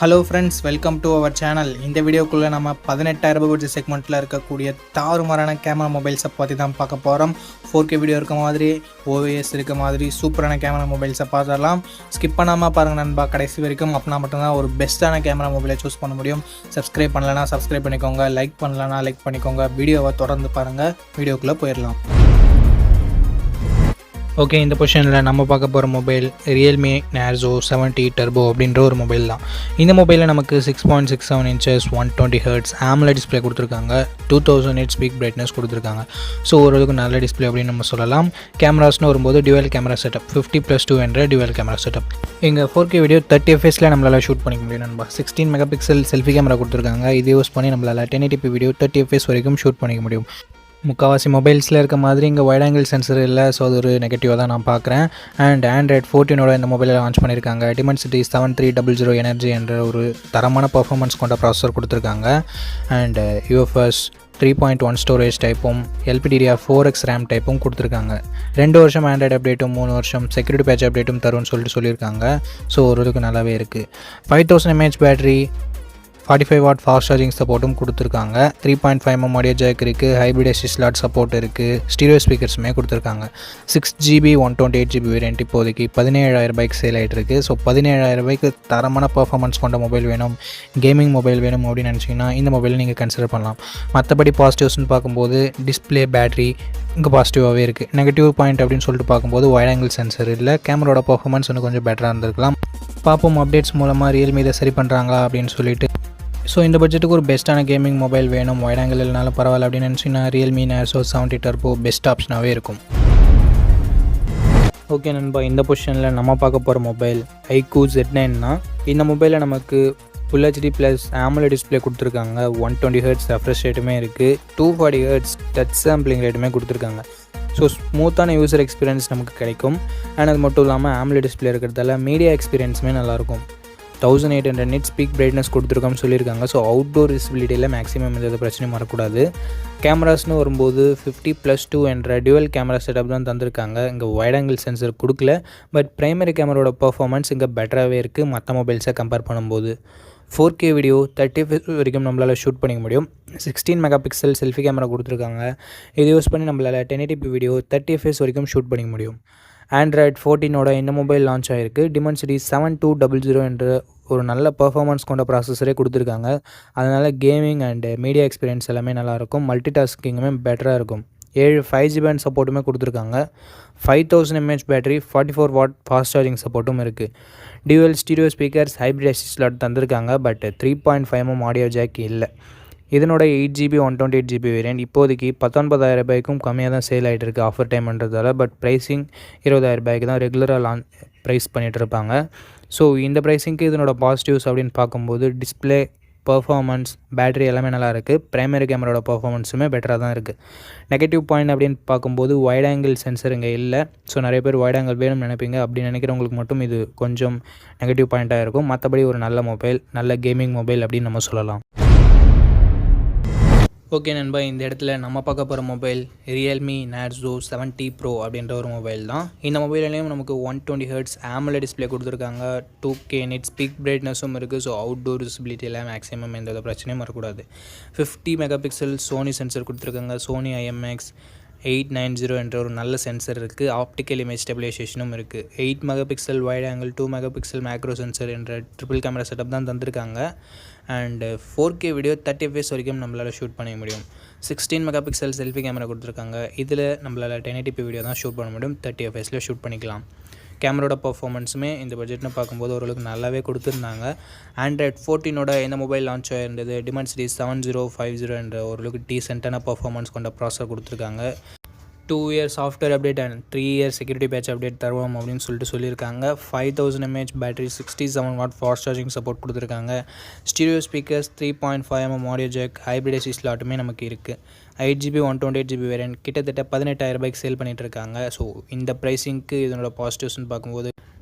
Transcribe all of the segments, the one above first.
Hello friends, welcome to our channel. இந்த வீடியோக்குள்ளே நம்ம 18,000 பட்ஜெட் செக்மெண்ட்டில் இருக்கக்கூடிய தாறுமாறான கேமரா மொபைல்ஸை பற்றி தான் பார்க்க போகிறோம். 4K வீடியோ இருக்க மாதிரி, OIS இருக்க மாதிரி சூப்பரான கேமரா மொபைல்ஸை பார்த்துடலாம். ஸ்கிப் பண்ணாமல் பாருங்கள் நண்பா கடைசி வரைக்கும். அப்படின்னா மட்டும்தான் ஒரு பெஸ்ட்டான கேமரா மொபைலை சூஸ் பண்ண முடியும். சப்ஸ்கிரைப் பண்ணலைன்னா சப்ஸ்கிரைப் பண்ணிக்கோங்க, லைக் பண்ணலன்னா லைக் பண்ணிக்கோங்க. வீடியோவை தொடர்ந்து பாருங்கள். வீடியோக்குள்ளே போயிடலாம். ஓகே, இந்த பொசிஷனில் நம்ம பார்க்க போகிற மொபைல் ரியல்மி நேர்ஸோ 70 டர்போ அப்படின்ற ஒரு மொபைல் தான். இந்த மொபைலில் நமக்கு 6.67 inches 120 Hz AMOLED டிஸ்பிளே கொடுத்துருக்காங்க. 2000 nits பீக் பிரைட்னஸ் கொடுத்துருக்காங்க. ஸோ ஓரளவுக்கு நல்ல டிஸ்பிளே அப்படின்னு நம்ம சொல்லலாம். கேமராஸ்னு வரும்போது டியூவல் கேமரா செட்டப் 50+2 என்ற டியூவல் கேமரா செட்டப். இங்கே 4K வீடியோ 30 fps நம்மளால் ஷூட் பண்ணிக்க முடியும் நண்பா. 16 MP செல்ஃபி கேமரா கொடுத்துருக்காங்க. இது யூஸ் பண்ணி நம்மளால் 1080p வீடியோ 30 fps வரைக்கும் ஷூட் பண்ணிக்க முடியும். முக்கால்வாசி மொபைல்ஸில் இருக்க மாதிரி இங்கே வைட் ஆங்கிள் சென்சர் இல்லை. ஸோ அது ஒரு நெகட்டிவாக தான் நான் பார்க்குறேன். அண்ட் Android 14 இந்த மொபைலில் லான்ச் பண்ணியிருக்காங்க. Dimensity 7300 எனர்ஜி என்ற ஒரு தரமான பர்ஃபார்மன்ஸ் கொண்ட ப்ராசஸர் கொடுத்துருக்காங்க. அண்ட் UFS 3.1 ஸ்டோரேஜ் டைப்பும் LPDDR4X RAM டைப்பும் கொடுத்துருக்காங்க. 2 வருஷம் ஆண்ட்ராய்டு அப்டேட்டும் 3 வருஷம் செக்யூரிட்டி பேட்ச் அப்டேட்டும் தரும்னு சொல்லியிருக்காங்க. ஸோ ஓரளவுக்கு நல்லாவே இருக்குது. 5000 mAh battery, 45 watt fast charging சப்போர்ட்டும் கொடுத்துருக்காங்க. 3.5mm ஆடியோ ஜாக் இருக்குது. ஹைப்ரிட் SD ஸ்லாட் சப்போர்ட் இருக்குது. ஸ்டீரியோ ஸ்பீக்கர்ஸுமே கொடுத்துருக்காங்க. 6GB 128GB வேரியன்ட் இப்போதைக்கு 17,000 சேல் ஆகிட்டு இருக்குது. ஸோ 17,000 தரமான பர்ஃபார்மன்ஸ் கொண்ட மொபைல் வேணும், கேமிங் மொபைல் வேணும் அப்படின்னு நினச்சிங்கன்னா இந்த மொபைலை நீங்கள் கன்சிடர் பண்ணலாம். மற்றபடி பாசிட்டிவ்ஸ்னு பார்க்கும்போது டிஸ்பிளே, பேட்டரி இங்கே பாசிட்டிவாகவே இருக்குது. நெகட்டிவ் பாயிண்ட் அப்படின்னு சொல்லிட்டு பார்க்கும்போது வைட் ஆங்கிள் சென்சர் இல்லை. கேமராவோட பர்ஃபார்மன்ஸ் இன்னும் கொஞ்சம் பெட்டராக இருந்திருக்கலாம். பார்ப்போம் அப்டேட்ஸ் மூலமாக ரியல்மி இதை சரி பண்ணுறாங்களா அப்படின்னு சொல்லிட்டு. ஸோ இந்த பட்ஜெட்டுக்கு ஒரு பெஸ்ட்டான கேமிங் மொபைல் வேணும், வைட் ஆங்கிள் இல்லைனாலும் பரவாயில்ல அப்படின்னு நினச்சிங்கன்னா ரியல்மி நேர்ஸோ 70 டர்போ பெஸ்ட் ஆப்ஷனாகவே இருக்கும். ஓகே நண்பா, இந்த பொசிஷனில் நம்ம பார்க்க போகிற மொபைல் iQOO Z9 தான். இந்த மொபைலில் நமக்கு Full HD + AMOLED டிஸ்பிளே கொடுத்துருக்காங்க. 120 Hz ரெஃப்ரெஷ் ரேட்டுமே இருக்குது. 240 Hz டச் சாம்பிளிங் ரேட்டுமே கொடுத்துருக்காங்க. ஸோ ஸ்மூத்தான யூசர் எக்ஸ்பீரியன்ஸ் நமக்கு கிடைக்கும். அண்ட் அது மட்டும் இல்லாமல் AMOLED டிஸ்பிளே இருக்கிறதால மீடியா எக்ஸ்பீரியன்ஸுமே நல்லாயிருக்கும். 1800 nits பீக் பிரைட்னஸ் கொடுத்துருக்கோம்னு சொல்லியிருக்காங்க. ஸோ அவுட்டோர் விசிபிலிட்டியில் மேக்ஸிமம் எந்த பிரச்சனையும் வரக்கூடாது. கேமராஸ்னு வரும்போது 50+2 என்ற டியூவல் கேமரா செட்டப் தான் தந்திருக்காங்க. இங்கே வைட் ஆங்கிள் சென்சர் கொடுக்கல. பட் ப்ரைமரி கேமராவோட பர்ஃபார்மன்ஸ் இங்கே பெட்டராகவே இருக்குது மற்ற மொபைல்ஸை கம்பேர் பண்ணும்போது. 4K வீடியோ 30 fps வரைக்கும் நம்மளால் ஷூட் பண்ணிக்க முடியும். 16 MP செல்ஃபி கேமரா கொடுத்துருக்காங்க. இது யூஸ் பண்ணி நம்மளால் 1080p வீடியோ 30 fps வரைக்கும் ஷூட் பண்ணிக்க முடியும். Android 14 இந்த மொபைல் லான்ச் ஆகிருக்கு. Dimensity 7200 என்ற ஒரு நல்ல பர்ஃபார்மன்ஸ் கொண்ட ப்ராசஸரே கொடுத்துருக்காங்க. அதனால் கேமிங் அண்ட் மீடியா எக்ஸ்பீரியன்ஸ் எல்லாமே நல்லாயிருக்கும். மல்டி டாஸ்கிங்குமே பெட்டராக இருக்கும். 7 5G பேண்ட் சப்போர்ட்டுமே கொடுத்துருக்காங்க. 5000 mAh battery, 44 watt fast charging சப்போர்ட்டும் இருக்குது. Dual stereo speakers, hybrid SD slot தந்திருக்காங்க. பட் 3.5mm ஆடியோ ஜாக் இல்லை. இதனோட 8GB 128GB வேரியன்ட் இப்போதைக்கு 19,000 கம்மியாக தான் சேல் ஆகிட்டு இருக்குது ஆஃபர் டைம்ன்றதால. பட் ப்ரைஸிங் 20,000 தான் ரெகுலராக ப்ரைஸ் பண்ணிகிட்டு இருப்பாங்க. ஸோ இந்த ப்ரைஸிங்க்கு இதனோட பாசிட்டிவ்ஸ் அப்படின்னு பார்க்கும்போது டிஸ்பிளே, பர்ஃபார்மன்ஸ், பேட்டரி எல்லாமே நல்லா இருக்குது. ப்ரைமரி கேமராவோட பர்ஃபார்மன்ஸுமே பெட்டராக தான் இருக்குது. நெகட்டிவ் பாயிண்ட் அப்படின்னு பார்க்கும்போது வைட் ஆங்கிள் சென்சர் இங்கே இல்லை. ஸோ நிறைய பேர் வைட் ஆங்கிள் வேணும்னு நினைப்பீங்க. அப்படி நினைக்கிறவங்களுக்கு மட்டும் இது கொஞ்சம் நெகட்டிவ் பாயிண்ட்டாக இருக்கும். மற்றபடி ஒரு நல்ல மொபைல், நல்ல கேமிங் மொபைல் அப்படின்னு நம்ம சொல்லலாம். ஓகே நண்பா, இந்த இடத்துல நம்ம பார்க்க போகிற மொபைல் ரியல்மி நேர்ஸோ 70 Pro அப்படின்ற ஒரு மொபைல் தான். இந்த மொபைல்லையும் நமக்கு 120 Hz AMOLED டிஸ்பிளே கொடுத்துருக்காங்க. 2K nits பீக் பிரைட்னஸும் இருக்குது. ஸோ அவுட்டோர் விசிபிலிட்டியில் மேக்ஸிமம் எந்த பிரச்சனையும் வரக்கூடாது. 50 MP சோனி சென்சர் கொடுத்துருக்காங்க. சோனி IMX890 என்ற ஒரு நல்ல சென்சர் இருக்குது. ஆப்டிக்கல் இமேஜ் ஸ்டெபிலைசேஷனும் இருக்குது. 8 MP wide angle, 2 MP macro sensor என்ற ட்ரிபிள் கேமரா செட்டப் தான் தந்திருக்காங்க. அண்டு 4K வீடியோ 30 fps வரைக்கும் நம்மளால் ஷூட் பண்ணிக்க முடியும். 16 MP செல்ஃபி கேமரா கொடுத்துருக்காங்க. இதில் நம்மளால் 1080p வீடியோ தான் ஷூட் பண்ண முடியும். 30 fps ஷூட் பண்ணிக்கலாம். கேமராவோட பர்ஃபார்மன்ஸுமே இந்த பட்ஜெட்னு பார்க்கும்போது ஓரளவுக்கு நல்லாவே கொடுத்துருந்தாங்க. Android 14 இந்த மொபைல் லான்ச் ஆகிருந்தது. Dimensity 7050 என்ற ஓரளவுக்கு டீசென்ட்டான பர்ஃபார்மன்ஸ் கொண்ட ப்ராசஸர் கொடுத்துருக்காங்க. 2 years software update and 3 years security patch update தருவோம் அப்படின்னு சொல்லியிருக்காங்க. 5000 mAh battery, 67 watt fast charging support கொடுத்துருக்காங்க. Stereo speakers, 3.5mm audio jack, hybrid SD ஸ்லாட்டுமே நமக்கு இருக்குது. 8GB 128GB வேரியன்ட் கிட்டத்தட்ட 18,000 சேல் பண்ணிகிட்டு இருக்காங்க. ஸோ இந்த ப்ரைஸிங்க்கு இதனோட பாசிட்டிவ்ஸ்னு பார்க்கும்போது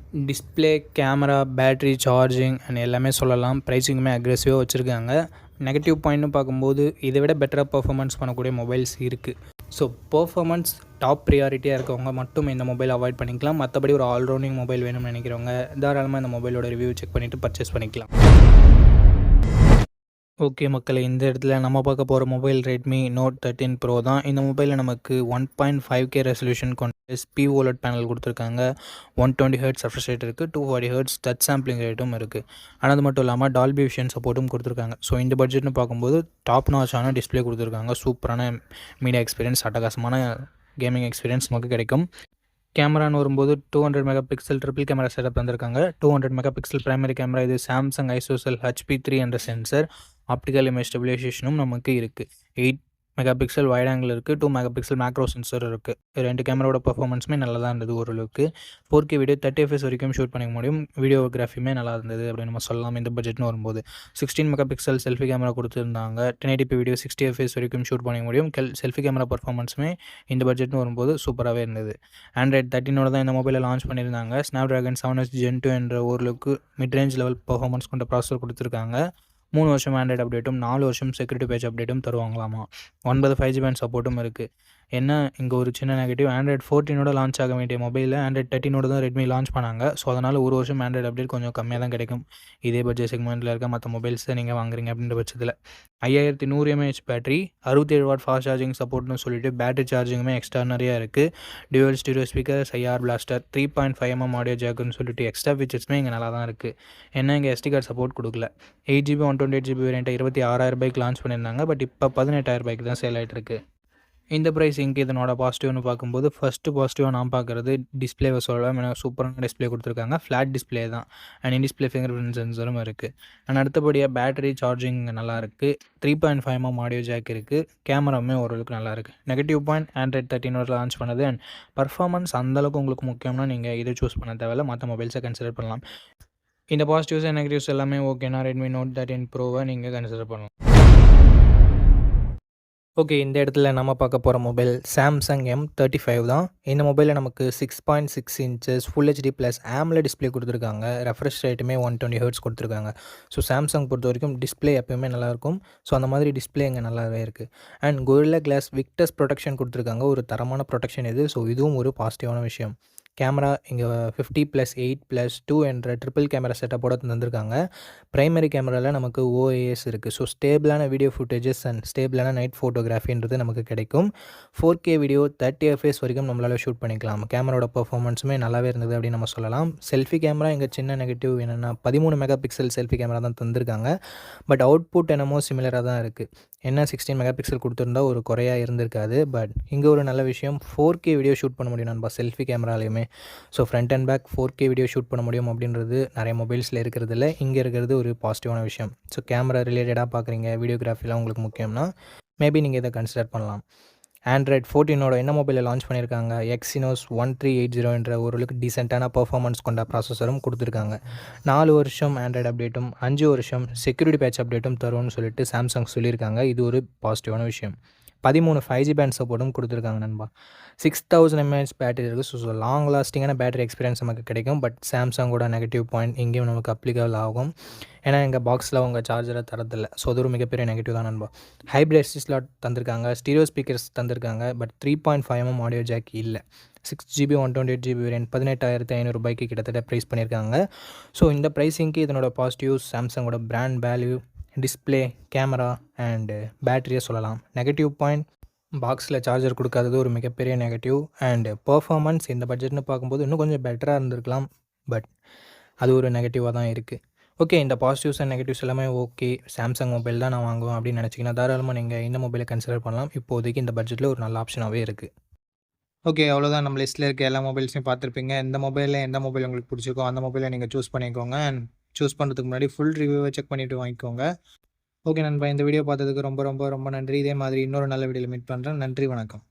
display, camera, battery, charging and எல்லாமே சொல்லலாம். ப்ரைஸிங்குமே அக்ரெசிவாக வச்சுருக்காங்க. நெகட்டிவ் பாயிண்ட்னு பார்க்கும்போது இதை விட பெட்டராக பர்ஃபார்மன்ஸ் பண்ணக்கூடிய மொபைல்ஸ் இருக்குது. ஸோ பெர்ஃபார்மன்ஸ் டாப் ப்ரியாரிட்டியாக இருக்கவங்க மட்டும் இந்த மொபைல் அவாய்ட் பண்ணிக்கலாம். மற்றபடி ஒரு ஆல்ரவுண்டிங் மொபைல் வேணும்னு நினைக்கிறவங்க தாராளமாக இந்த மொபைலோட ரிவ்யூ செக் பண்ணிவிட்டு பர்ச்சேஸ் பண்ணிக்கலாம். ஓகே மக்களே, இந்த இடத்துல நம்ம பார்க்க போகிற மொபைல் ரெட்மி நோட் 13 ப்ரோ தான். இந்த மொபைலில் நமக்கு 1.5K ரெசல்யூஷன் கொண்ட SP OLED பேனல் கொடுத்துருக்காங்க. 120 ஹெர்ட்ஸ் ரெஃப்ரெஷ் ரேட் இருக்குது. 240 ஹெர்ட்ஸ் டச் சாம்பிளிங் ரேட்டும் இருக்குது. ஆனால் அது மட்டும் இல்லாமல் டால்பி விஷன் சப்போர்ட்டும் கொடுத்துருக்காங்க. ஸோ இந்த பட்ஜெட்னு பார்க்கும்போது டாப் நாச்சான டிஸ்பிளே கொடுத்துருக்காங்க. சூப்பரான மீடியா எக்ஸ்பீரியன்ஸ், அட்டகாசமான கேமிங் எக்ஸ்பீரியன்ஸ் நமக்கு கிடைக்கும். கேமரான்னு வரும்போது 200 mega pixel triple camera setup தந்திருக்காங்க. 200 மெகா பிக்சல் பிரைமரி கேமரா, இது சாம்சங் ஐசோசெல் HP3 என்ற சென்சர். ஆப்டிக்கல் இமேஜ் ஸ்டெபிலைசேஷனும் நமக்கு இருக்குது. 8 மெகா பிக்சல் வைட் ஆங்கிள் இருக்குது. 2 மெகா பிக்சல் மேக்ரோ சென்சர் இருக்குது. ரெண்டு கேமராவோட பர்ஃபார்மன்ஸுமே நல்லா தான் இருந்தது ஓரளவுக்கு. 4K வீடியோ 30 FPS வரைக்கும் ஷூட் பண்ணிக்க முடியும். வீடியோகிராஃபியுமே நல்லா இருந்தது அப்படின்னு நம்ம சொல்லலாம். இந்த பட்ஜெட்னு வரும்போது 16 மெகா பிக்சல் செல்ஃபி கேமரா கொடுத்துருந்தாங்க. 1080p வீடியோ 60 FPS வரைக்கும் ஷூட் பண்ணிக்க முடியும். செல்ஃபி கேமரா பர்ஃபார்மன்ஸுமே இந்த பட்ஜெட்னு வரும்போது சூப்பராகவே இருந்தது. Android 13ஓட தான் இந்த மொபைலை லான்ச் பண்ணியிருந்தாங்க. Snapdragon 7S Gen 2 என்ற ஓரளவுக்கு மிட் ரேஞ்ச் லெவல் பர்ஃபார்மன்ஸ் கொண்ட ப்ராசஸர் கொடுத்துருக்காங்க. 3 வருஷம் ஆண்ட்ராய்டு அப்டேட்டும் 4 வருஷம் செக்யூரிட்டி பேட்ச் அப்டேட்டும் தருவாங்களாமா. 9 5G பேண்ட் சப்போர்ட்டும் இருக்குது. என்ன இங்கே ஒரு சின்ன நெகட்டிவ், ஆண்ட்ராய்டு 14ஓட லான்ச் ஆக வேண்டிய மொபைலில் ஆண்ட்ராய்டு 13ஓட தான் ரெட்மி லான்ச் பண்ணாங்க. ஸோ அதனால் ஒரு வருஷம் ஆண்ட்ராய்டு அப்டேட் கொஞ்சம் கம்மியாக தான் கிடைக்கும். இதே பட்ஜெட் செக்மெண்ட்டில் இருக்க மற்ற மொபைல்ஸை நீங்கள் வாங்குறீங்க அப்படின்ற பட்சத்தில் 5100 mAh battery, 67 watt fast charging சப்போர்ட்னு சொல்லிட்டு பேட்டரி சார்ஜிங்குமே எக்ஸ்ட்ரானரியாக இருக்குது. Dual stereo speaker, IR blaster, 3.5mm audio ஜாக்குன்னு சொல்லிட்டு எக்ஸ்ட்ரா ஃபீச்சர்ஸுமே இங்கே நல்லா தான் இருக்குது. ஏன்னா இங்கே SD கார்டு சப்போர்ட் கொடுக்கல. 8GB 128GB வேரியண்ட்டை 26,000 லான்ச் பண்ணியிருந்தாங்க. பட் இப்போ 18,000 தான் சேல் ஆகிட்டு இருக்குது. இந்த ப்ரைஸிங்க்கு இதனோட பாசிட்டிவ்னு பார்க்கும்போது ஃபஸ்ட்டு பாசிட்டிவாக நான் பார்க்குறது டிஸ்பிளேவை சொல்லலாம். ஏன்னா சூப்பரான டிஸ்பிளே கொடுத்துருக்காங்க. ஃப்ளாட் டிஸ்பிளே தான். And in display fingerprint சென்சரும் இருக்குது. அண்ட் அடுத்தபடியாக பேட்டரி சார்ஜிங் நல்லா இருக்குது. 3.5mm ஆடியோ ஜாக் இருக்குது. கேமராவுமே ஓரளவுக்கு நல்லா இருக்குது. நெகட்டிவ் பாயிண்ட், ஆண்ட்ராய்டு 13 லான்ச் பண்ணது. அண்ட் பர்ஃபார்மன்ஸ் அந்தளவுக்கு உங்களுக்கு முக்கியம்னா நீங்கள் இதை சூஸ் பண்ண தேவையில்ல, மற்ற மொபைல்ஸை கன்சிடர் பண்ணலாம். இந்த பாசிட்டிவ்ஸ் அண்ட் நெகட்டிவ்ஸ் எல்லாமே ஓகேனா ரெட்மி நோட் 13 ப்ரோவை நீங்கள் கன்சிடர் பண்ணலாம். ஓகே, இந்த இடத்துல நம்ம பார்க்க போகிற மொபைல் சாம்சங் M35 தான். இந்த மொபைலில் நமக்கு 6.6 inches full HD plus AMOLED display கொடுத்துருக்காங்க. ரெஃப்ரெஷ் ரேட்டுமே 120 ஹெர்ட்ஸ் கொடுத்துருக்காங்க. ஸோ சாம்சங் பொறுத்த வரைக்கும் டிஸ்பிளே எப்போயுமே நல்லாயிருக்கும். ஸோ அந்த மாதிரி டிஸ்பிளே இங்கே நல்லாவே இருக்குது. And Gorilla Glass Victus protection கொடுத்துருக்காங்க. ஒரு தரமான ப்ரொடெக்ஷன் இது. ஸோ இதுவும் ஒரு பாசிட்டிவான விஷயம். கேமரா இங்கே 50+8+2 என்ற ட்ரிபிள் கேமரா செட்டப்போட தந்திருக்காங்க. ப்ரைமரி கேமராவில் நமக்கு OIS இருக்குது. ஸோ ஸ்டேபிளான வீடியோ ஃபுட்டேஜஸ் அண்ட் ஸ்டேபிளான நைட் ஃபோட்டோகிராஃபின்றது நமக்கு கிடைக்கும். 4K வீடியோ 30 FPS வரைக்கும் நம்மளால் ஷூட் பண்ணிக்கலாம். கேமராவோட பர்ஃபார்மன்ஸுமே நல்லாவே இருந்தது அப்படின்னு நம்ம சொல்லலாம். செல்ஃபி கேமரா இங்கே சின்ன நெகட்டிவ் என்னென்னா 13 மெகா பிக்சல் செல்ஃபி கேமரா தான் தந்திருக்காங்க. பட் அவுட்புட் என்னமோ சிமிலராக தான் இருக்குது. என்ன 16 மெகா பிக்சல் கொடுத்துருந்தா ஒரு குறையாக இருந்திருக்காது. பட் இங்கே ஒரு நல்ல விஷயம், 4K வீடியோ ஷூட் பண்ண முடியும் நண்பா செல்ஃபி கேமராலையுமே. So front and back 4K video shoot பண்ண முடியும் அப்படின்றது நிறைய மொபைல்ஸில் இருக்கிறது இல்லை. இங்கே இருக்கிறது ஒரு பாசிட்டிவான விஷயம். ஸோ கேமரா ரிலேட்டடாக பார்க்குறீங்க, வீடியோகிராஃபிலாம் உங்களுக்கு முக்கியம்னா மேபி நீங்கள் இதை கன்சிடர் பண்ணலாம். ஆண்ட்ராய்டு 14ஓட என்ன மொபைலில் லான்ச் பண்ணியிருக்காங்க, Exynos 1380 என்ற ஓரளவுக்கு டீசெண்டான பர்ஃபார்மன்ஸ் கொண்ட ப்ராசஸரும் கொடுத்துருக்காங்க. 4 வருஷம் ஆண்ட்ராய்டு அப்டேட்டும் 5 வருஷம் செக்யூரிட்டி பேட்ச் அப்டேட்டும் தரும்னு சொல்லிட்டு சாம்சங் சொல்லியிருக்காங்க. இது ஒரு பாசிட்டிவான விஷயம். 13 5G பேண்ட் சப்போர்ட்டும் கொடுத்துருக்காங்க நண்பா. 6000 mAh பேட்டரி இருக்குது. ஸோ லாங் லாஸ்டிங்கான பேட்டரி எக்ஸ்பீரியன்ஸ் நமக்கு கிடைக்கும். பட் சாம்சங்கோட நெகட்டிவ் பாயிண்ட் இங்கேயும் நமக்கு அப்ளிகபிள் ஆகும். ஏன்னா எங்கள் பாக்ஸில் உங்கள் சார்ஜரை தரதில்லை. ஸோ அது ஒரு மிகப்பெரிய நெகட்டிவ் தான் நண்பா. ஹைப்ரிட் SD ஸ்லாட் தந்திருக்காங்க. ஸ்டீரியோ ஸ்பீக்கர்ஸ் தந்திருக்காங்க. பட் 3.5mm ஆடியோ ஜாக் இல்லை. 6GB 128GB வேரியன்ட் 18,500 கிட்டத்தட்ட ப்ரைஸ் பண்ணியிருக்காங்க. ஸோ இந்த ப்ரைஸிங்க்கு இதனோட பாசிட்டிவ்ஸ் சாம்சங்கோட brand value, display, camera and பேட்டரியை சொல்லலாம். நெகட்டிவ் பாயிண்ட், பாக்ஸில் சார்ஜர் கொடுக்காதது ஒரு மிகப்பெரிய நெகட்டிவ். அண்டு பர்ஃபார்மன்ஸ் இந்த பட்ஜெட்னு பார்க்கும்போது இன்னும் கொஞ்சம் பெட்டராக இருந்திருக்கலாம். பட் அது ஒரு நெகட்டிவாக தான் இருக்குது. ஓகே, இந்த பாசிட்டிவ்ஸ் அண்ட் நெகட்டிவ்ஸ் எல்லாமே ஓகே. சாம்சங் மொபைல் தான் நான் வாங்குவேன் அப்படின்னு நினச்சிங்கன்னா தாராளமாக நீங்கள் இந்த மொபைலை கன்சிடர் பண்ணலாம். இப்போதைக்கு இந்த பட்ஜெட்டில் ஒரு நல்ல ஆப்ஷனாகவே இருக்குது. ஓகே, அவ்வளோதான். நம்ம லிஸ்ட்டில் இருக்க எல்லா மொபைல்ஸையும் பார்த்துருப்பீங்க. எந்த மொபைல் உங்களுக்கு பிடிச்சிருக்கோ அந்த மொபைலை நீங்கள் சூஸ் பண்ணிக்கோங்க. அண்ட் சூஸ் பண்ணுறதுக்கு முன்னாடி ஃபுல் ரிவ்யூவை செக் பண்ணிவிட்டு வாங்கிக்கோங்க. ஓகே நண்பா, இந்த வீடியோ பார்த்ததுக்கு ரொம்ப ரொம்ப ரொம்ப நன்றி. இதே மாதிரி இன்னொரு நல்ல வீடியோவில் மீட் பண்ணுறேன். நன்றி, வணக்கம்.